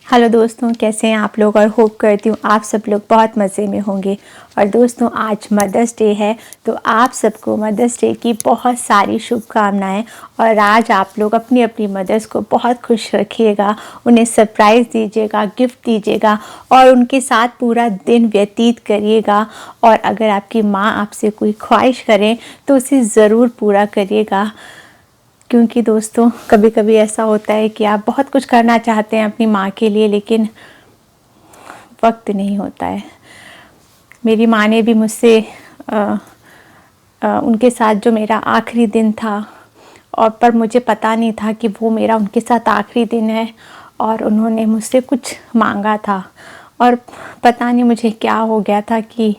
Hello दोस्तों, कैसे हैं आप लोग। और होप करती हूँ आप सब लोग बहुत मज़े में होंगे। और दोस्तों, आज मदर्स डे है, तो आप सबको मदर्स डे की बहुत सारी शुभकामनाएं। और आज आप लोग अपनी अपनी मदर्स को बहुत खुश रखिएगा, उन्हें सरप्राइज़ दीजिएगा, गिफ्ट दीजिएगा और उनके साथ पूरा दिन व्यतीत करिएगा। और अगर आपकी माँ आपसे कोई ख्वाहिश करें तो उसे ज़रूर पूरा करिएगा, क्योंकि दोस्तों कभी कभी ऐसा होता है कि आप बहुत कुछ करना चाहते हैं अपनी माँ के लिए, लेकिन वक्त नहीं होता है। मेरी माँ ने भी मुझसे उनके साथ जो मेरा आखिरी दिन था, और पर मुझे पता नहीं था कि वो मेरा उनके साथ आखिरी दिन है, और उन्होंने मुझसे कुछ मांगा था और पता नहीं मुझे क्या हो गया था कि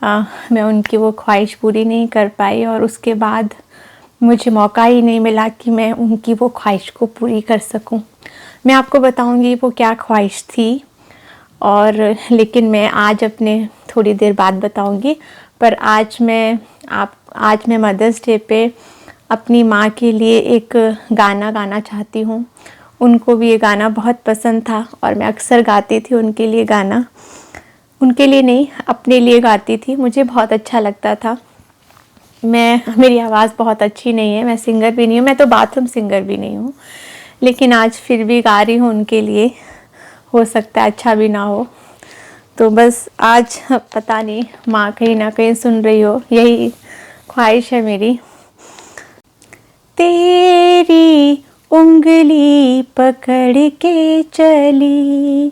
मैं उनकी वो ख्वाहिश पूरी नहीं कर पाई। और उसके बाद मुझे मौका ही नहीं मिला कि मैं उनकी वो ख्वाहिश को पूरी कर सकूं। मैं आपको बताऊंगी वो क्या ख्वाहिश थी, और लेकिन मैं आज अपने थोड़ी देर बाद बताऊंगी। पर आज मैं मदर्स डे पे अपनी माँ के लिए एक गाना गाना चाहती हूँ। उनको भी ये गाना बहुत पसंद था और मैं अक्सर गाती थी उनके लिए गाना। उनके लिए नहीं, अपने लिए गाती थी, मुझे बहुत अच्छा लगता था। मेरी आवाज़ बहुत अच्छी नहीं है, मैं सिंगर भी नहीं हूँ, मैं तो बाथरूम सिंगर भी नहीं हूँ, लेकिन आज फिर भी गा रही हूँ उनके लिए। हो सकता है अच्छा भी ना हो, तो बस आज पता नहीं माँ कहीं ना कहीं सुन रही हो, यही ख्वाहिश है मेरी। तेरी उंगली पकड़ के चली,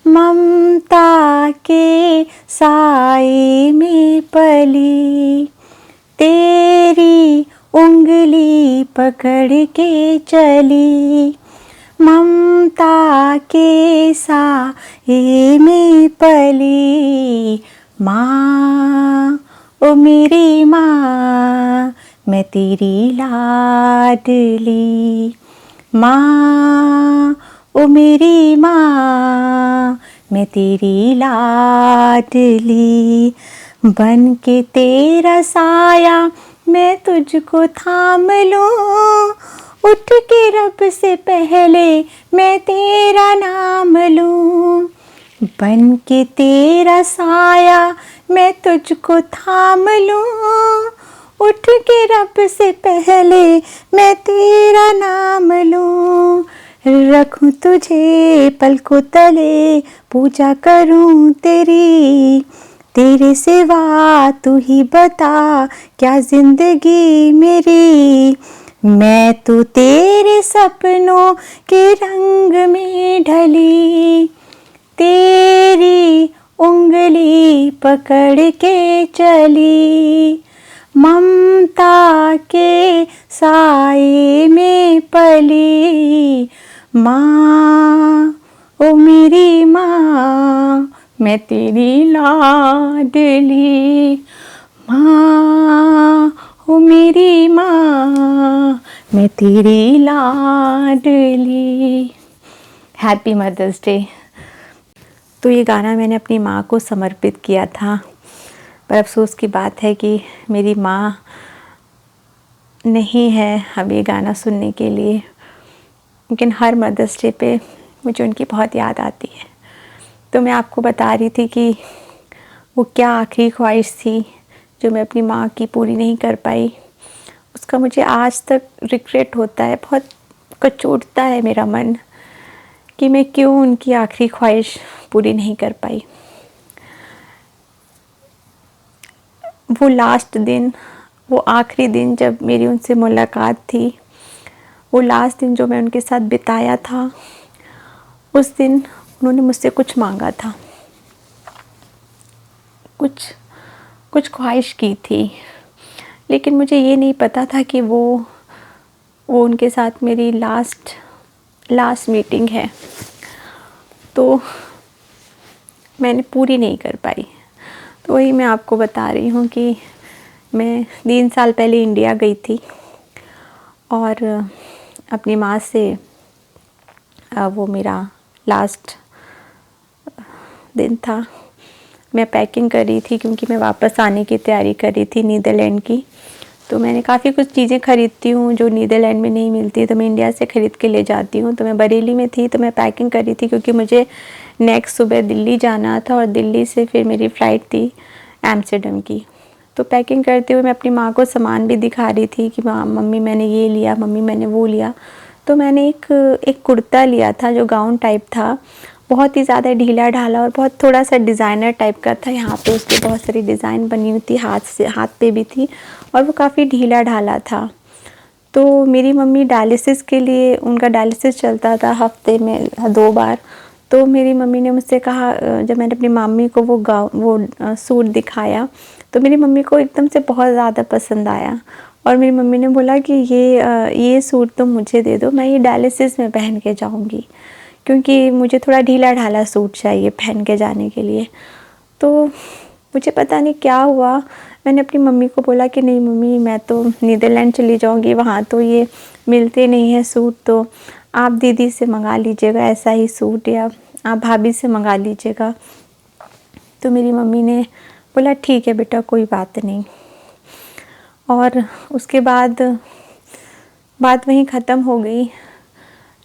ममता के साए में पली। तेरी उंगली पकड़ के चली, ममता के साए में पली। माँ ओ मेरी माँ, मैं तेरी लाडली। माँ ओ मेरी माँ, मैं तेरी लाडली। बन के तेरा साया मैं तुझको थाम लूं, उठ के रब से पहले मैं तेरा नाम लूं। बन के तेरा साया मैं तुझको थाम लूं, उठ के रब से पहले मैं तेरा नाम लूं। रखूं तुझे पलकों तले, पूजा करूं तेरी, तेरे सिवा तू ही बता क्या जिंदगी मेरी। मैं तो तेरे सपनों के रंग में ढली, तेरी उंगली पकड़ के चली, ममता के साए में पली। माँ ओ मेरी माँ, मैं तेरी लाडली। माँ ओ मेरी माँ, मैं तेरी लाडली। Happy mother's day. तो ये गाना मैंने अपनी माँ को समर्पित किया था, पर अफसोस की बात है कि मेरी माँ नहीं है अब ये गाना सुनने के लिए। लेकिन हर मदर्स डे पे मुझे उनकी बहुत याद आती है। तो मैं आपको बता रही थी कि वो क्या आखिरी ख्वाहिश थी जो मैं अपनी माँ की पूरी नहीं कर पाई। उसका मुझे आज तक रिग्रेट होता है, बहुत कचोटता है मेरा मन कि मैं क्यों उनकी आखिरी ख्वाहिश पूरी नहीं कर पाई। वो लास्ट दिन, वो आखिरी दिन जब मेरी उनसे मुलाकात थी, वो लास्ट दिन जो मैं उनके साथ बिताया था, उस दिन उन्होंने मुझसे कुछ मांगा था, कुछ ख्वाहिश की थी। लेकिन मुझे ये नहीं पता था कि वो उनके साथ मेरी लास्ट मीटिंग है, तो मैंने पूरी नहीं कर पाई। तो वही मैं आपको बता रही हूँ कि मैं 3 साल पहले इंडिया गई थी और अपनी माँ से वो मेरा लास्ट दिन था। मैं पैकिंग कर रही थी क्योंकि मैं वापस आने की तैयारी कर रही थी नीदरलैंड की। तो मैंने काफ़ी कुछ चीज़ें ख़रीदती हूँ जो नीदरलैंड में नहीं मिलती, तो मैं इंडिया से ख़रीद के ले जाती हूँ। तो मैं बरेली में थी तो मैं पैकिंग कर रही थी क्योंकि मुझे नेक्स्ट सुबह दिल्ली जाना था और दिल्ली से फिर मेरी फ़्लाइट थी एम्स्टर्डम की। तो पैकिंग करते हुए मैं अपनी माँ को सामान भी दिखा रही थी कि माँ मम्मी मैंने ये लिया, मम्मी मैंने वो लिया। तो मैंने एक कुर्ता लिया था जो गाउन टाइप था, बहुत ही ज़्यादा ढीला ढाला और बहुत थोड़ा सा डिज़ाइनर टाइप का था। यहाँ पे उसके बहुत सारी डिज़ाइन बनी हुई थी, हाथ पे भी थी और वो काफ़ी ढीला ढाला था। तो मेरी मम्मी डायलिसिस के लिए, उनका डायलिसिस चलता था हफ्ते में 2 बार। तो मेरी मम्मी ने मुझसे कहा, जब मैंने अपनी मम्मी को वो सूट दिखाया तो मेरी मम्मी को एकदम से बहुत ज़्यादा पसंद आया और मेरी मम्मी ने बोला कि ये सूट तो मुझे दे दो, मैं ये डायलिसिस में पहन के जाऊँगी क्योंकि मुझे थोड़ा ढीला ढाला सूट चाहिए पहन के जाने के लिए। तो मुझे पता नहीं क्या हुआ, मैंने अपनी मम्मी को बोला कि नहीं मम्मी मैं तो नीदरलैंड चली जाऊँगी, वहाँ तो ये मिलते नहीं हैं सूट, तो आप दीदी से मंगा लीजिएगा ऐसा ही सूट या आप भाभी से मंगा लीजिएगा। तो मेरी मम्मी ने बोला ठीक है बेटा कोई बात नहीं। और उसके बाद बात वहीं ख़त्म हो गई,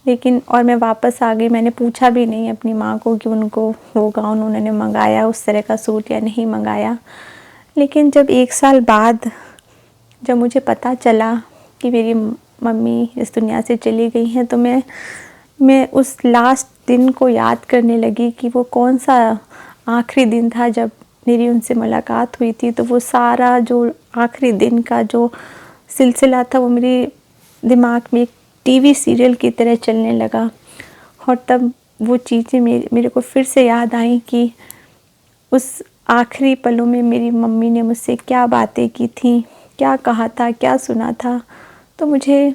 लेकिन और मैं वापस आ गई। मैंने पूछा भी नहीं अपनी माँ को कि उनको वो गाउन उन्होंने मंगाया उस तरह का सूट या नहीं मंगाया। लेकिन जब 1 साल बाद जब मुझे पता चला कि मेरी मम्मी इस दुनिया से चली गई हैं तो मैं उस लास्ट दिन को याद करने लगी कि वो कौन सा आखिरी दिन था जब मेरी उनसे मुलाकात हुई थी। तो वो सारा जो आखिरी दिन का जो सिलसिला था वो मेरे दिमाग में एक टीवी सीरियल की तरह चलने लगा और तब वो चीज़ें मेरे को फिर से याद आई कि उस आखिरी पलों में मेरी मम्मी ने मुझसे क्या बातें की थी, क्या कहा था, क्या सुना था। तो मुझे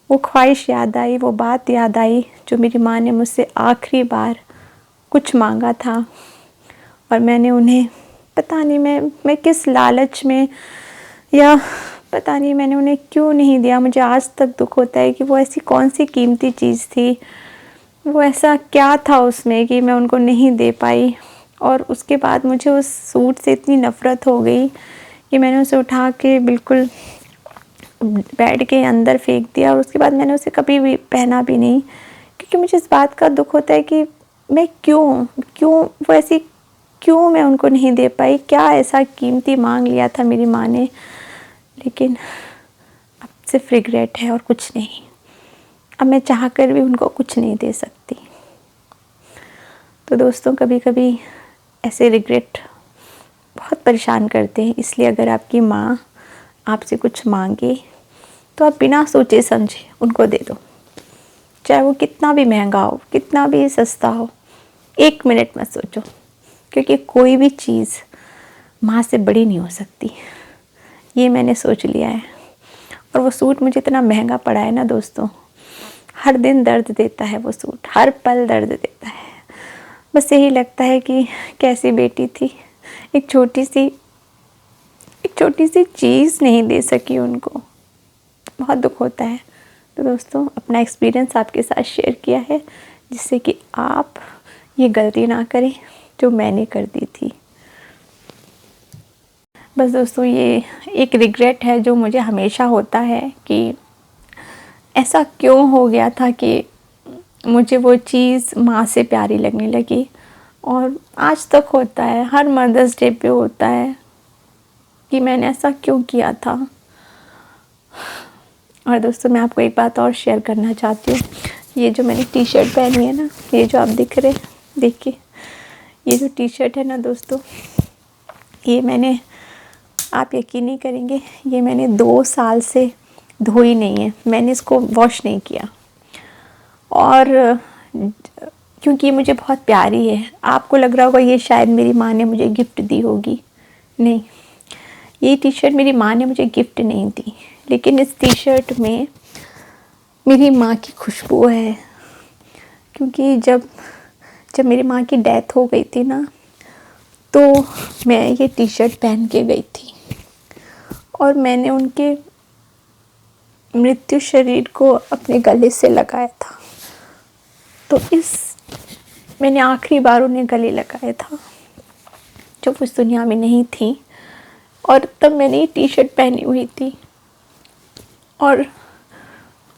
वो ख्वाहिश याद आई, वो बात याद आई जो मेरी माँ ने मुझसे आखिरी बार कुछ मांगा था और मैंने उन्हें पता नहीं मैं किस लालच में या पता नहीं मैंने उन्हें क्यों नहीं दिया। मुझे आज तक दुख होता है कि वो ऐसी कौन सी कीमती चीज़ थी, वो ऐसा क्या था उसमें कि मैं उनको नहीं दे पाई। और उसके बाद मुझे उस सूट से इतनी नफ़रत हो गई कि मैंने उसे उठा के बिल्कुल बेड के अंदर फेंक दिया और उसके बाद मैंने उसे कभी भी पहना भी नहीं, क्योंकि मुझे इस बात का दुख होता है कि मैं क्यों वो ऐसी क्यों मैं उनको नहीं दे पाई, क्या ऐसा कीमती मांग लिया था मेरी माँ ने। लेकिन अब सिर्फ रिग्रेट है और कुछ नहीं। अब मैं चाह कर भी उनको कुछ नहीं दे सकती। तो दोस्तों कभी कभी ऐसे रिग्रेट बहुत परेशान करते हैं, इसलिए अगर आपकी माँ आपसे कुछ मांगे तो आप बिना सोचे समझे उनको दे दो, चाहे वो कितना भी महंगा हो, कितना भी सस्ता हो। 1 मिनट मत सोचो, क्योंकि कोई भी चीज़ माँ से बड़ी नहीं हो सकती, ये मैंने सोच लिया है। और वो सूट मुझे इतना महंगा पड़ा है ना दोस्तों, हर दिन दर्द देता है वो सूट, हर पल दर्द देता है। बस यही लगता है कि कैसी बेटी थी, एक छोटी सी चीज़ नहीं दे सकी उनको, बहुत दुख होता है। तो दोस्तों अपना एक्सपीरियंस आपके साथ शेयर किया है जिससे कि आप ये गलती ना करें जो मैंने कर दी थी। बस दोस्तों ये एक रिग्रेट है जो मुझे हमेशा होता है कि ऐसा क्यों हो गया था कि मुझे वो चीज़ माँ से प्यारी लगने लगी। और आज तक होता है, हर मदर्स डे पे होता है कि मैंने ऐसा क्यों किया था। और दोस्तों मैं आपको एक बात और शेयर करना चाहती हूँ। ये जो मैंने टी शर्ट पहनी है ना, ये जो आप देखिए ये जो टी शर्ट है ना दोस्तों, ये मैंने, आप यकीन नहीं करेंगे, ये मैंने 2 साल से धोई नहीं है, मैंने इसको वॉश नहीं किया। और क्योंकि ये मुझे बहुत प्यारी है। आपको लग रहा होगा ये शायद मेरी माँ ने मुझे गिफ्ट दी होगी, नहीं, ये टी शर्ट मेरी माँ ने मुझे गिफ्ट नहीं दी, लेकिन इस टी शर्ट में मेरी माँ की खुशबू है। क्योंकि जब मेरी माँ की डेथ हो गई थी ना, तो मैं ये टी शर्ट पहन के गई थी और मैंने उनके मृत्यु शरीर को अपने गले से लगाया था। तो मैंने आखिरी बार उन्हें गले लगाया था जब उस दुनिया में नहीं थी। और तब मैंने ये टी शर्ट पहनी हुई थी। और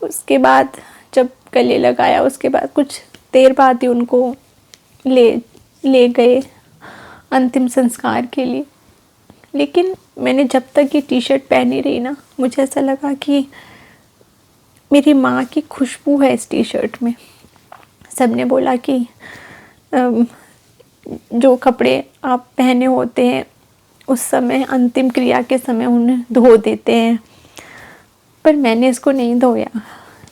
उसके बाद जब गले लगाया, उसके बाद कुछ देर बाद ही उनको ले गए अंतिम संस्कार के लिए। लेकिन मैंने जब तक ये टी शर्ट पहनी रही ना, मुझे ऐसा लगा कि मेरी माँ की खुशबू है इस टी शर्ट में। सबने बोला कि जो कपड़े आप पहने होते हैं उस समय, अंतिम क्रिया के समय उन्हें धो देते हैं, पर मैंने इसको नहीं धोया।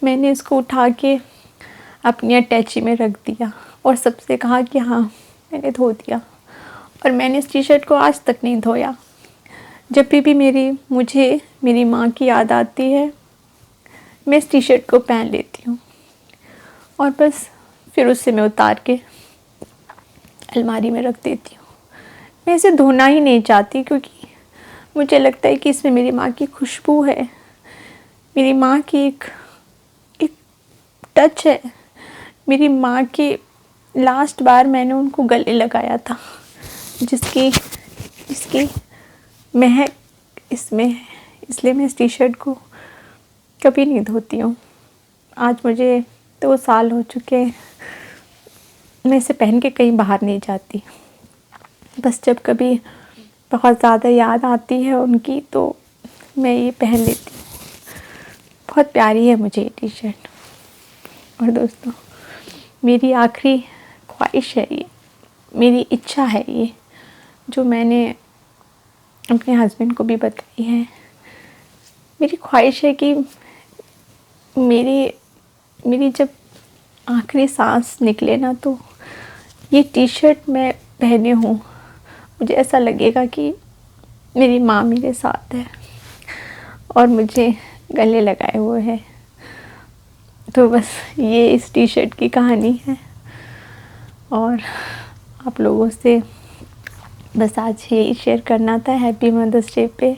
मैंने इसको उठा के अपनी अटैची में रख दिया और सबसे कहा कि हाँ मैंने धो दिया। और मैंने इस टी शर्ट को आज तक नहीं धोया। जब भी मुझे मेरी माँ की याद आती है, मैं इस टी शर्ट को पहन लेती हूँ और बस फिर उससे मैं उतार के अलमारी में रख देती हूँ। मैं इसे धोना ही नहीं चाहती, क्योंकि मुझे लगता है कि इसमें मेरी माँ की खुशबू है, मेरी माँ की एक टच है। मेरी माँ की लास्ट बार मैंने उनको गले लगाया था, जिसकी महक इसमें है। इसलिए मैं इस टी शर्ट को कभी नहीं धोती हूँ। आज मुझे 2 साल हो चुके हैं, मैं इसे पहन के कहीं बाहर नहीं जाती। बस जब कभी बहुत ज़्यादा याद आती है उनकी तो मैं ये पहन लेती हूँ। बहुत प्यारी है मुझे ये टी शर्ट। और दोस्तों, मेरी आखिरी ख्वाहिश है ये, मेरी इच्छा है ये, जो मैंने अपने हस्बैंड को भी बताई है। मेरी ख्वाहिश है कि मेरी जब आखिरी सांस निकले ना, तो ये टी शर्ट मैं पहने हूँ, मुझे ऐसा लगेगा कि मेरी माँ मेरे साथ है और मुझे गले लगाए हुए है। तो बस ये इस टी शर्ट की कहानी है। और आप लोगों से बस आज यही शेयर करना था हैप्पी मदर्स डे पे।